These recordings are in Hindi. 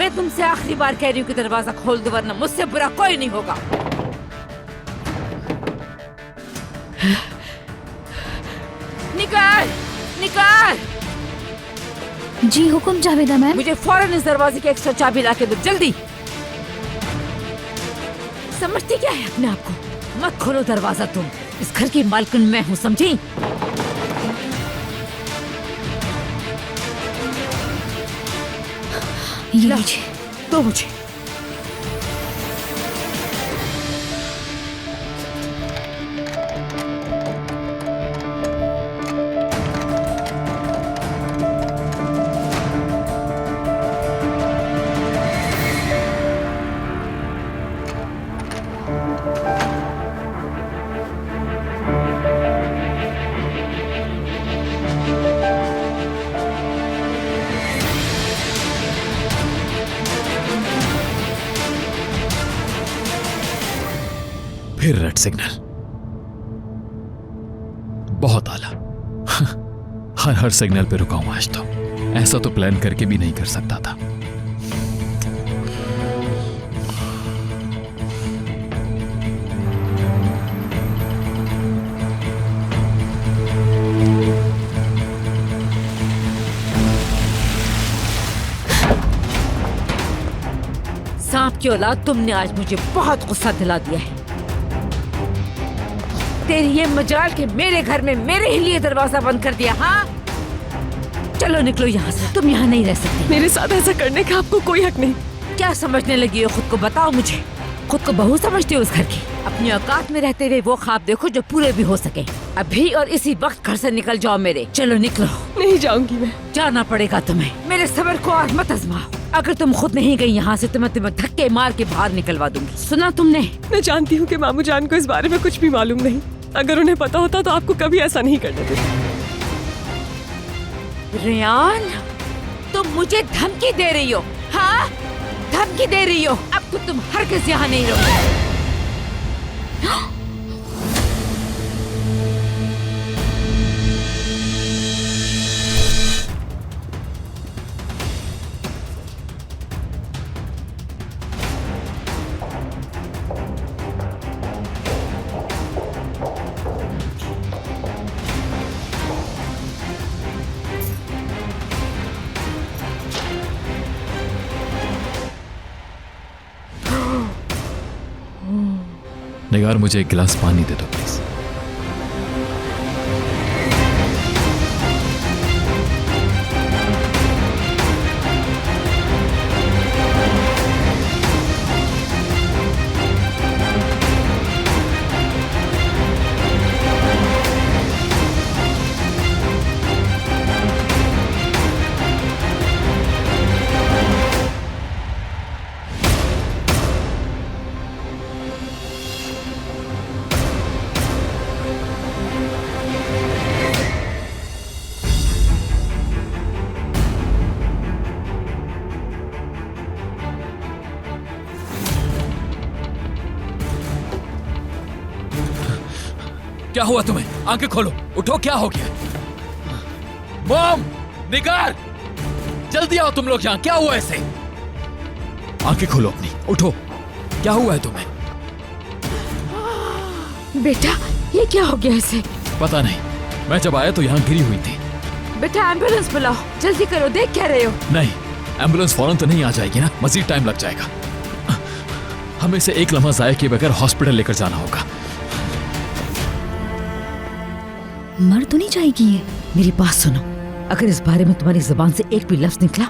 मैं तुमसे आखिरी बार कह रही हूँ कि दरवाजा खोल दो, वरना मुझसे बुरा कोई नहीं होगा। निकाल निकाल। जी हुकुम जावेदा मैम। मुझे फौरन इस दरवाजे की एक्स्ट्रा चाबी ला के दो, जल्दी। समझती क्या है अपने आप को? मत खोलो दरवाजा तुम, इस घर की मालकिन मैं हूँ, समझी? ये लीजिए। दो मुझे। फिर रेड सिग्नल। बहुत आला। हर सिग्नल पे रुका हूं आज तो। ऐसा तो प्लान करके भी नहीं कर सकता था। सांप की औलाद, तुमने आज मुझे बहुत गुस्सा दिला दिया है। तेरी ये मजाल के मेरे घर में मेरे ही लिए दरवाजा बंद कर दिया। हाँ, चलो निकलो यहाँ से, तुम यहाँ नहीं रह सकती। मेरे साथ ऐसा करने का आपको कोई हक नहीं। क्या समझने लगी हो खुद को, बताओ मुझे? खुद को बहू समझती हो उस घर की? अपनी औकात में रहते हुए वो ख्वाब देखो जो पूरे भी हो सके। अभी और इसी वक्त घर से निकल जाओ मेरे। चलो निकलो। नहीं जाऊंगी मैं। जाना पड़ेगा तुम्हें। मेरे सब्र को और मत आजमाओ। अगर तुम खुद नहीं गई यहाँ से तो मैं तुम्हें धक्के मार के बाहर निकलवा दूंगी। सुना तुमने? मैं जानती हूँ कि मामू जान को इस बारे में कुछ भी मालूम नहीं। अगर उन्हें पता होता तो आपको कभी ऐसा नहीं करने देते। रेयान, तुम मुझे धमकी दे रही हो? हाँ, धमकी दे रही हो? अब तो तुम हरगिज़ यहाँ नहीं रहोगे। निगार, मुझे एक गिलास पानी दे दो प्लीज। क्या हुआ तुम्हें? आंखें खोलो, उठो, क्या हो गया? मॉम, निगार, जल्दी आओ तुम लोग यहाँ। क्या हुआ ऐसे? आंखें खोलो अपनी, उठो। क्या हुआ है तुम्हें? बेटा, ये क्या हो गया इसे? पता नहीं, मैं जब आया तो यहाँ गिरी हुई थी। बेटा एम्बुलेंस बुलाओ, जल्दी करो। देख क्या रहे हो? नहीं, एम्बुलेंस फौरन तो नहीं आ जाएगी ना, मजीद टाइम लग जाएगा। हमें इसे एक लम्हा जाया किए बगैर हॉस्पिटल लेकर जाना होगा। मर तो नहीं जाएगी ये? मेरी बात सुनो, अगर इस बारे में तुम्हारी जुबान से एक भी लफ्ज निकला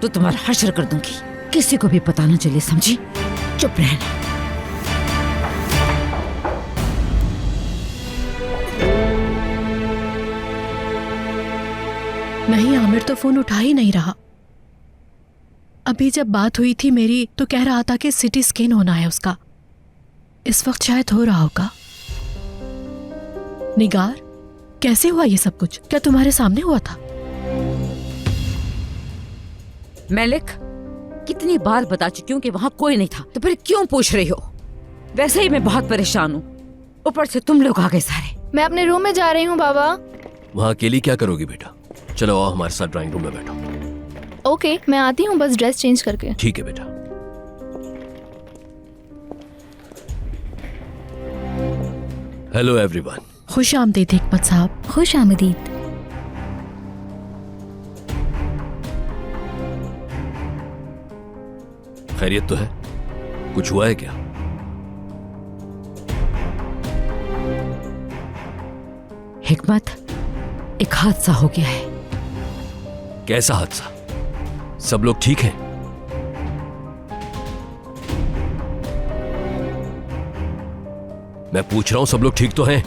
तो तुम्हारा हश्र कर दूंगी। किसी को भी पता न चले, समझी? चुप रहना। नहीं, आमिर तो फोन उठा ही नहीं रहा। अभी जब बात हुई थी मेरी तो कह रहा था कि सिटी स्कैन होना है उसका। इस वक्त शायद हो रहा होगा। निगार, कैसे हुआ ये सब कुछ? क्या तुम्हारे सामने हुआ था? मलिक, कितनी बार बता चुकी हूँ कि वहाँ कोई नहीं था, तो फिर क्यों पूछ रही हो? वैसे ही मैं बहुत परेशान हूँ, ऊपर से तुम लोग आ गए सारे। मैं अपने रूम में जा रही हूँ बाबा। वहाँ अकेली क्या करोगी बेटा? चलो आओ हमारे साथ ड्राइंग रूम में बैठो। ओके, मैं आती हूँ बस ड्रेस चेंज करके। ठीक है बेटा। Hello everyone. खुश आमदीद हिकमत साहब। खुश आमदीद। खैरियत तो है? कुछ हुआ है क्या? हिकमत, एक हादसा हो गया है। कैसा हादसा? सब लोग ठीक हैं? मैं पूछ रहा हूं सब लोग ठीक तो हैं?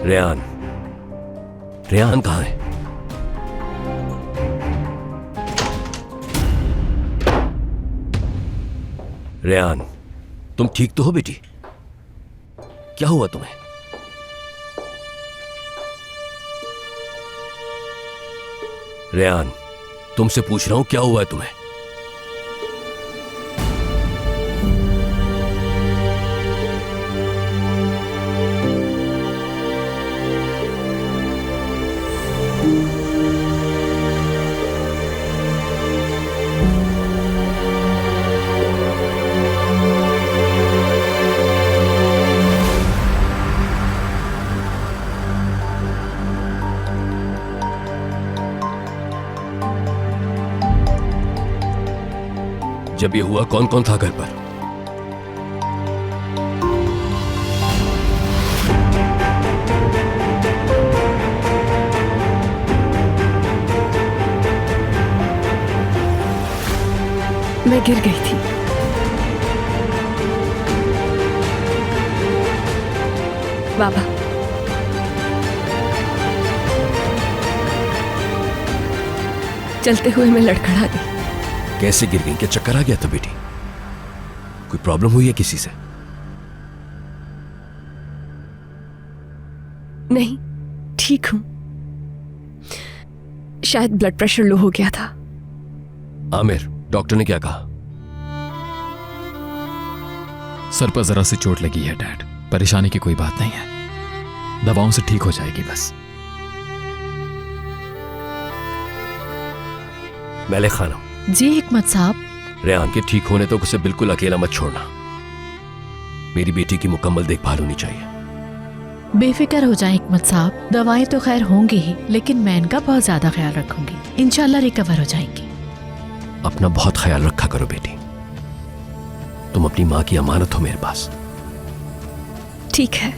रेहान, रेहान कहां है? रेहान, तुम ठीक तो हो बेटी? क्या हुआ तुम्हें? रेहान, तुमसे पूछ रहा हूं क्या हुआ है तुम्हें? जब ये हुआ कौन कौन था घर पर? मैं गिर गई थी। बाबा, चलते हुए मैं लड़खड़ा दी। कैसे गिर गई? क्या चक्कर आ गया था बेटी? कोई प्रॉब्लम हुई है किसी से? नहीं, ठीक हूं। शायद ब्लड प्रेशर लो हो गया था। आमिर, डॉक्टर ने क्या कहा? सर पर जरा सी चोट लगी है डैड। परेशानी की कोई बात नहीं है, दवाओं से ठीक हो जाएगी बस। मैंने खाना। जी हिकमत साहब। रेहान के ठीक होने तक उसे बिल्कुल अकेला मत छोड़ना। मेरी बेटी की मुकम्मल देखभाल होनी चाहिए। बेफिक्र हो जाए हिकमत साहब, दवाएं तो खैर होंगी ही, लेकिन मैं इनका बहुत ज्यादा ख्याल रखूंगी। इंशाल्लाह रिकवर हो जाएंगी। अपना बहुत ख्याल रखा करो बेटी, तुम अपनी माँ की अमानत हो मेरे पास। ठीक है,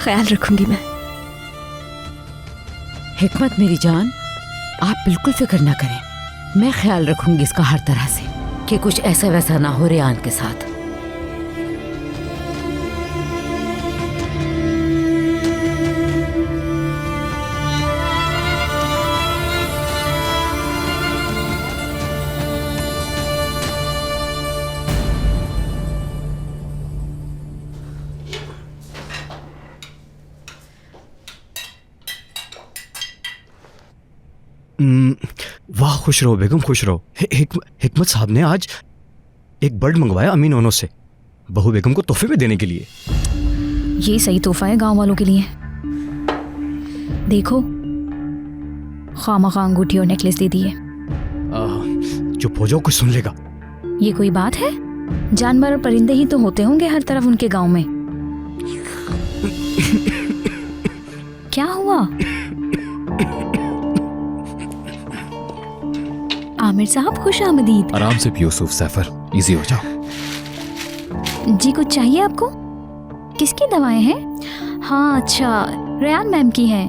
ख्याल रखूंगी मैं। हिकमत मेरी जान, आप बिल्कुल फिक्र ना करें, मैं ख्याल रखूंगी इसका हर तरह से कि कुछ ऐसा वैसा ना हो रेहान के साथ। वाह, खुश रहो बेगम, खुश रहो। हिकमत साहब ने आज एक बर्ड मंगवाया अमीन ओनो से, बहू बेगम को तोहफे में देने के लिए। ये सही तोहफा है गांव वालों के लिए। देखो, खामखा अंगूठी और नेकलेस दे दिए। चुप हो जाओ, कुछ सुन लेगा। ये कोई बात है? जानवर और परिंदे ही तो होते होंगे हर तरफ उनके गांव में। क्या हुआ? आमिर साहब, खुश आमदीद। आराम से यूसुफ सैफर, इजी हो जाओ। जी कुछ चाहिए आपको? किसकी दवाएं हैं? हाँ अच्छा, रेहान मैम की हैं।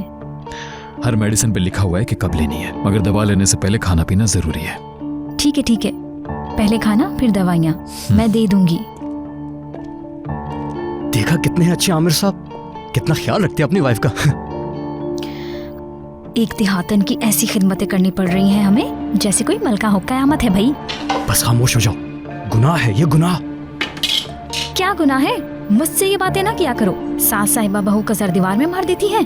हर मेडिसिन पे लिखा हुआ है कि कब लेनी है, मगर दवा लेने से पहले खाना पीना जरूरी है। ठीक है ठीक है, पहले खाना फिर दवाइयाँ, मैं दे दूंगी। देखा कितने अच्छे आमिर साहब, कितना ख्याल रखते हैं अपनी वाइफ का। एक देहातन की ऐसी खिदमतें करनी पड़ रही हैं हमें जैसे कोई मलका हो कयामत है भाई। बस खामोश हो जाओ, गुनाह है ये, गुनाह। क्या गुनाह है? मुझसे ये बातें ना किया करो। सास साहिबा बहू का सर दीवार में मार देती हैं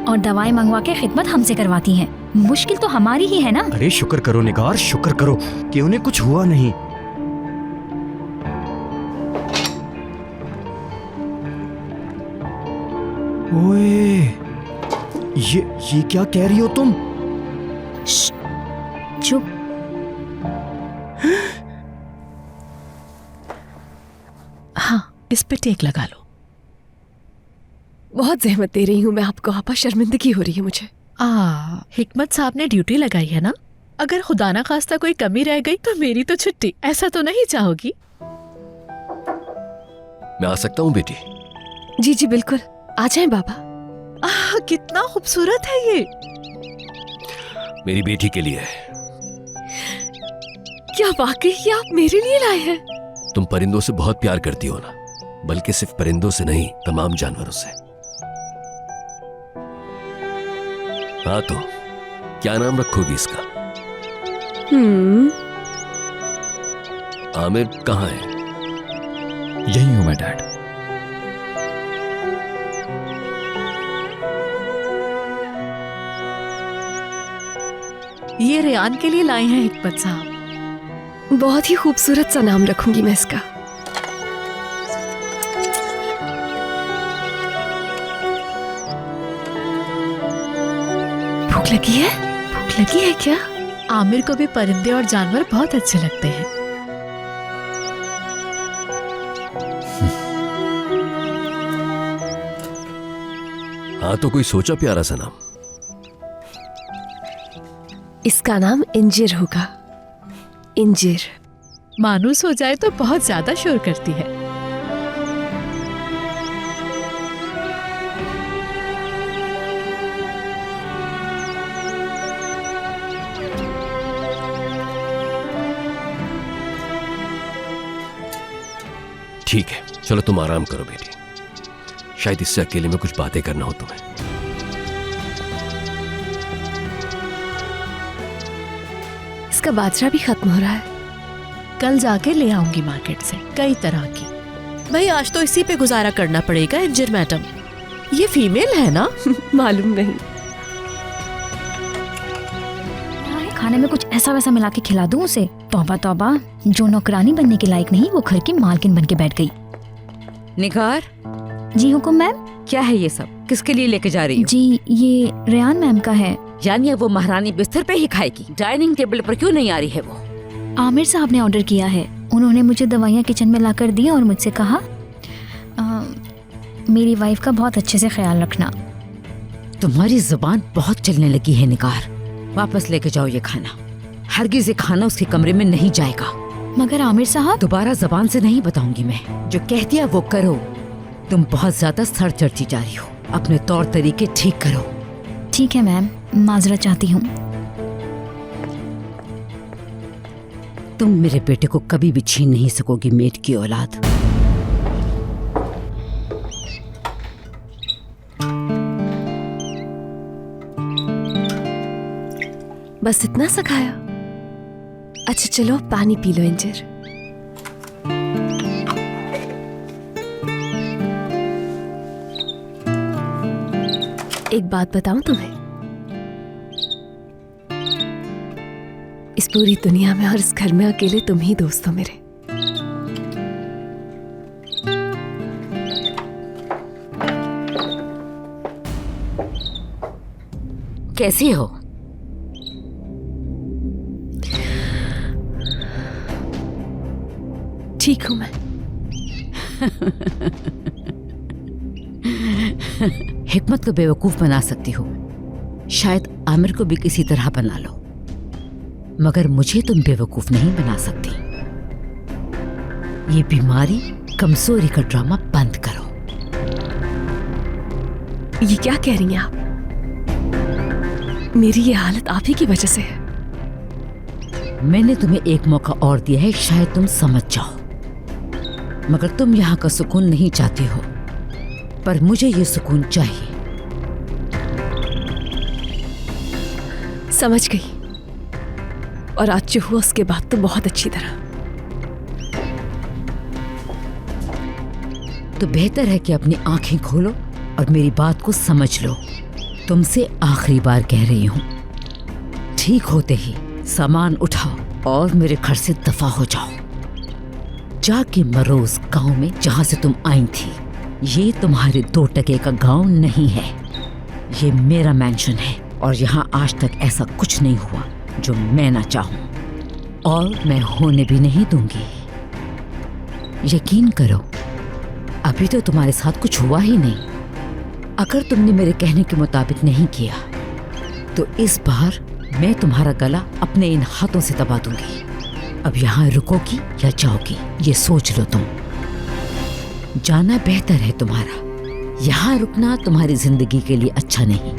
और दवाएं मंगवा के खिदमत हमसे करवाती हैं। मुश्किल तो हमारी ही है ना। अरे शुक्र करो निगार, शुक्र करो कि उन्हें कुछ हुआ नहीं। ओए, ये क्या कह रही हो तुम? चुप। हाँ, इस पे टेक लगा लो। बहुत जहमत दे रही हूँ मैं आपको आपा, शर्मिंदगी हो रही है मुझे। हिकमत साहब ने ड्यूटी लगाई है ना, अगर खुदा ना खास्ता कोई कमी रह गई तो मेरी तो छुट्टी। ऐसा तो नहीं चाहोगी? मैं आ सकता हूँ बेटी? जी जी बिल्कुल, आ जाएं बाबा। कितना खूबसूरत है ये। मेरी बेटी के लिए। क्या वाकई ये आप मेरे लिए लाए हैं? तुम परिंदों से बहुत प्यार करती हो ना, बल्कि सिर्फ परिंदों से नहीं, तमाम जानवरों से। हाँ तो क्या नाम रखोगी इसका? आमिर कहाँ है? यही हूं मैं डैड। ये रेयान के लिए लाए हैं हिकमत साहब। बहुत ही खूबसूरत सा नाम रखूंगी मैं इसका। भूख लगी है? भूख लगी है क्या? आमिर को भी परिंदे और जानवर बहुत अच्छे लगते हैं। हाँ तो कोई सोचा प्यारा सा नाम? इसका नाम इंजिर होगा। इंजिर। मानूस हो जाए तो बहुत ज्यादा शोर करती है। ठीक है, चलो तुम आराम करो बेटी। शायद इससे अकेले में कुछ बातें करना हो तुम्हें। इसका बाजरा भी खत्म हो रहा है। कल जाके ले आऊंगी मार्केट से कई तरह की। भाई आज तो इसी पे गुजारा करना पड़ेगा इंजिर मैडम। ये फीमेल है ना? मालूम नहीं। खाने में कुछ ऐसा वैसा मिला के खिला दूं उसे? तौबा तौबा, जो नौकरानी बनने के लायक नहीं वो घर की मालकिन बन के बैठ गई। निगार, जी हुकुम मैम। क्या है ये सब? किसके लिए लेके जा रही हो? जी ये रेयान मैम का है। यानी वो महारानी बिस्तर पे ही खाएगी? डाइनिंग टेबल पर क्यों नहीं आ रही है वो? आमिर साहब ने ऑर्डर किया है। उन्होंने मुझे दवाइयाँ किचन में ला कर दी और मुझसे कहा मेरी वाइफ का बहुत अच्छे से ख्याल रखना। तुम्हारी जुबान बहुत चलने लगी है निगार। वापस लेके जाओ ये खाना। हरगिज ये खाना उसके कमरे में नहीं जाएगा। मगर आमिर साहब। दोबारा जबान से नहीं बताऊंगी मैं। जो कह दिया वो करो। तुम बहुत ज्यादा सर चढ़ती जा रही हो। अपने तौर तरीके ठीक करो। ठीक है मैम, माजरत चाहती हूँ। तुम मेरे बेटे को कभी भी छीन नहीं सकोगी, मेट की औलाद। बस इतना सा खाया? अच्छा चलो पानी पी लो इंजिर। एक बात बताऊं तुम्हें, इस पूरी दुनिया में और इस घर में अकेले तुम ही दोस्त हो मेरे। कैसी हो? ठीक हूं मैं। हिकमत को बेवकूफ बना सकती हो, शायद आमिर को भी किसी तरह बना लो, मगर मुझे तुम बेवकूफ नहीं बना सकती। ये बीमारी, कमजोरी का ड्रामा बंद करो। ये क्या कह रही हैं आप? मेरी ये हालत आप ही की वजह से है। मैंने तुम्हें एक मौका और दिया है, शायद तुम समझ जाओ, मगर तुम यहाँ का सुकून नहीं चाहती हो, पर मुझे ये सुकून चाहिए। समझ गई, और आज जो हुआ उसके बाद तो बहुत अच्छी तरह। तो बेहतर है कि अपनी आंखें खोलो और मेरी बात को समझ लो। तुमसे आखिरी बार कह रही हूं, ठीक होते ही सामान उठाओ और मेरे घर से दफा हो जाओ। जाके मरो उस गांव में जहां से तुम आई थी। ये तुम्हारे 2 टके का गांव नहीं है। ये मेरा मैंशन है और यहाँ आज तक ऐसा कुछ नहीं हुआ जो मैं ना चाहूं, और मैं होने भी नहीं दूंगी। यकीन करो, अभी तो तुम्हारे साथ कुछ हुआ ही नहीं। अगर तुमने मेरे कहने के मुताबिक नहीं किया तो इस बार मैं तुम्हारा गला अपने इन हाथों से दबा दूंगी। अब यहाँ रुकोगी या जाओगी, ये सोच लो तुम। जाना बेहतर है तुम्हारा, यहाँ रुकना तुम्हारी जिंदगी के लिए अच्छा नहीं।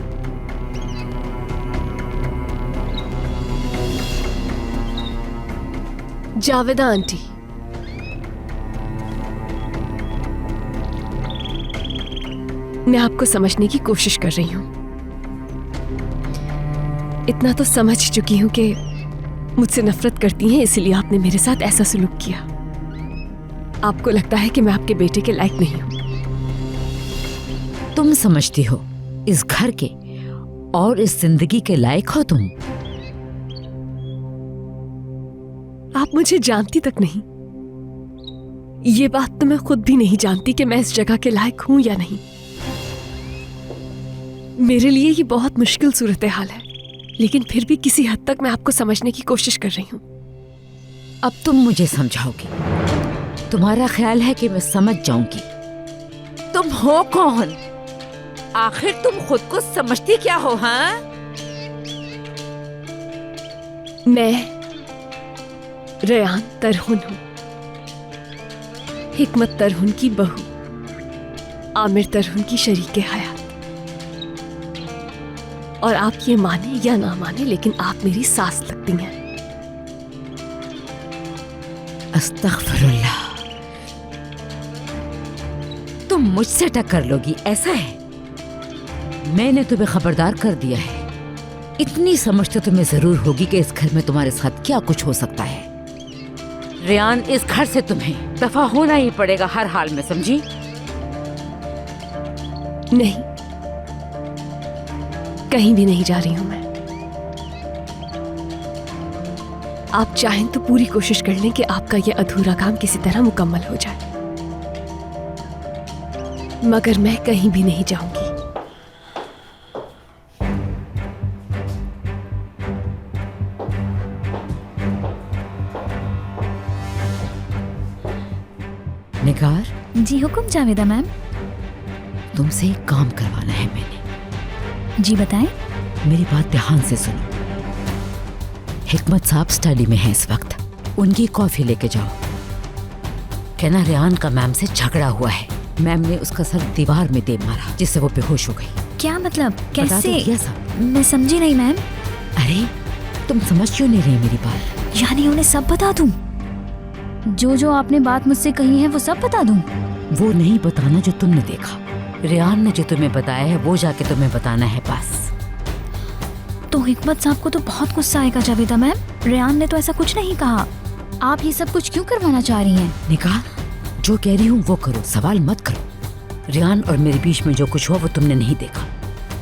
जावेदा आंटी, मैं आपको समझने की कोशिश कर रही हूं। इतना तो समझ चुकी हूं कि मुझसे नफरत करती हैं, इसलिए आपने मेरे साथ ऐसा सलूक किया। आपको लगता है कि मैं आपके बेटे के लायक नहीं हूं। तुम समझती हो इस घर के और इस जिंदगी के लायक हो तुम? आप मुझे जानती तक नहीं। ये बात तो मैं खुद भी नहीं जानती कि मैं इस जगह के लायक हूं या नहीं। मेरे लिए ये बहुत मुश्किल सूरत हाल है, लेकिन फिर भी किसी हद तक मैं आपको समझने की कोशिश कर रही हूं। अब तुम मुझे समझाओगी? तुम्हारा ख्याल है कि मैं समझ जाऊंगी? तुम हो कौन? आखिर तुम खुद को समझती क्या हो? हाँ, मैं रेयान तरहुन हूं, हिकमत तरहुन की बहू, आमिर तरहुन की शरीके हयात। और आप ये माने या ना माने, लेकिन आप मेरी सास लगती हैं। अस्तगफिरुल्लाह। तुम मुझसे टक्कर लोगी ऐसा है? मैंने तुम्हें खबरदार कर दिया है। इतनी समझ तो तुम्हें जरूर होगी कि इस घर में तुम्हारे साथ क्या कुछ हो सकता है। रेयान, इस घर से तुम्हें दफा होना ही पड़ेगा हर हाल में, समझी? नहीं, कहीं भी नहीं जा रही हूं मैं। आप चाहें तो पूरी कोशिश कर लें कि आपका यह अधूरा काम किसी तरह मुकम्मल हो जाए, मगर मैं कहीं भी नहीं जाऊंगी। निगार, जी हुक्म जावेदा मैम। तुमसे एक काम करवाना है मैंने। जी बताएं। मेरी बात ध्यान से सुनो। हिकमत साहब स्टडी में हैं इस वक्त, उनकी कॉफी लेके जाओ। कहना रेयान का मैम से झगड़ा हुआ है, मैम ने उसका सर दीवार में दे मारा जिससे वो बेहोश हो गई। क्या मतलब? बता कैसे? तो दिया सब। मैं समझी नहीं मैम। अरे तुम समझ क्यों नहीं रही मेरी बात? यानी उन्हें सब बता दूं? जो जो आपने बात मुझसे कही है वो सब बता दूं? वो नहीं बताना जो तुमने देखा। रेयान ने जो तुम्हें बताया है वो जाके तुम्हें बताना है बस। तो हिकमत साहब को तो बहुत गुस्सा आएगा जावेदा मैम। रेयान ने तो ऐसा कुछ नहीं कहा। आप ये सब कुछ क्यों करवाना चाह रही हैं? निकाह, जो कह रही हूँ वो करो, सवाल मत करो। रेयान और मेरे बीच में जो कुछ हुआ वो तुमने नहीं देखा।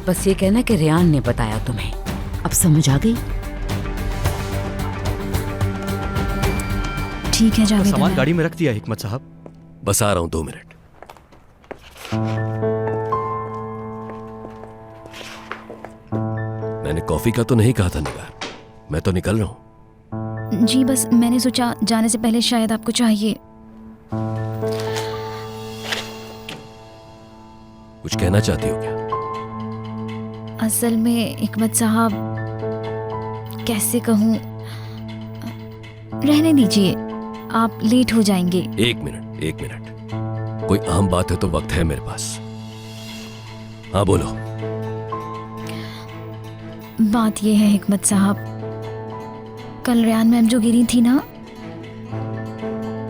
बस ये कहना कि रेयान ने बताया तुम्हें। अब समझ आ गई? ठीक है जावेदा सामान मैम। गाड़ी में रख दिया हिकमत साहब। बस आ रहा हूं, 2 मिनट। मैंने कॉफी का तो नहीं कहा था निगार, मैं तो निकल रहा हूं। जी बस मैंने सोचा जाने से पहले शायद आपको चाहिए। कुछ कहना चाहती हो क्या? असल में हिकमत साहब, कैसे कहूँ, रहने दीजिए, आप लेट हो जाएंगे। 1 मिनट। कोई अहम बात है तो वक्त है मेरे पास। हाँ बोलो। बात यह है हिकमत साहब, कल रेयान मैम जो गिरी थी ना,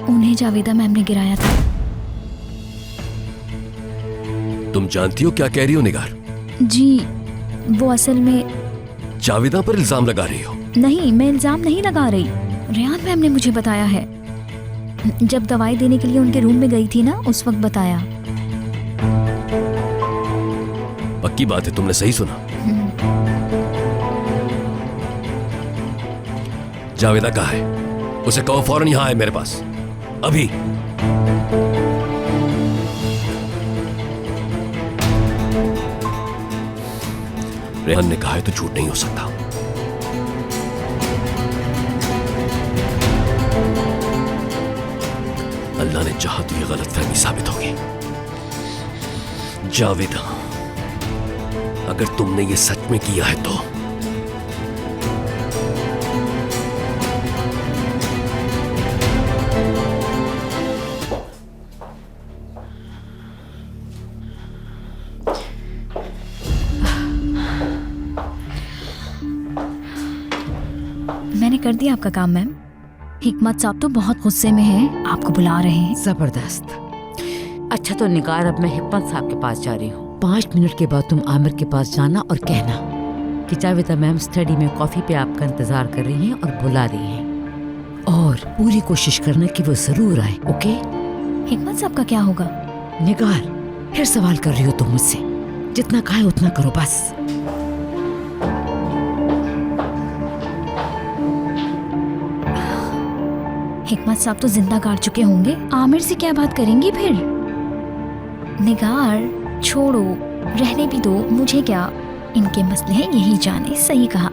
उन्हें जावेदा मैम ने गिराया था। तुम जानती हो क्या कह रही हो निगार? जी, वो असल में जावेदा पर इल्जाम लगा रही हो? नहीं, मैं इल्जाम नहीं लगा रही। रेयान मैम ने मुझे बताया है। जब दवाई देने के लिए उनके रूम में गई थी ना, उस वक्त बताया। पक्की बात है, तुमने सही सुना? जावेदा कहाँ है? उसे कहो फौरन यहां आए मेरे पास, अभी। रेहान ने कहा है तो झूठ नहीं हो सकता। अल्लाह ने चाहा तो ये गलतफहमी साबित होगी। जावेद, अगर तुमने ये सच में किया है तो मैंने कर दिया आपका काम मैम। हिकमत साहब तो बहुत गुस्से में हैं, आपको बुला रहे हैं। जबरदस्त। अच्छा तो निगार, अब मैं हिकमत साहब के पास जा रही हूँ। 5 मिनट के बाद तुम आमिर के पास जाना और कहना कि जावेदा मैम स्टडी में कॉफी पे आपका इंतजार कर रही हैं और बुला रही हैं, और पूरी कोशिश करना कि वो जरूर आए। ओके? हिकमत साहब का क्या होगा? निगार, फिर सवाल कर रही हो तुम मुझसे। जितना कहा है उतना करो बस। हिकमत साहब तो जिंदा काट चुके होंगे, आमिर से क्या बात करेंगी फिर? निगार छोड़ो, रहने भी दो, मुझे क्या, इनके मसले हैं, यही जाने। सही कहा।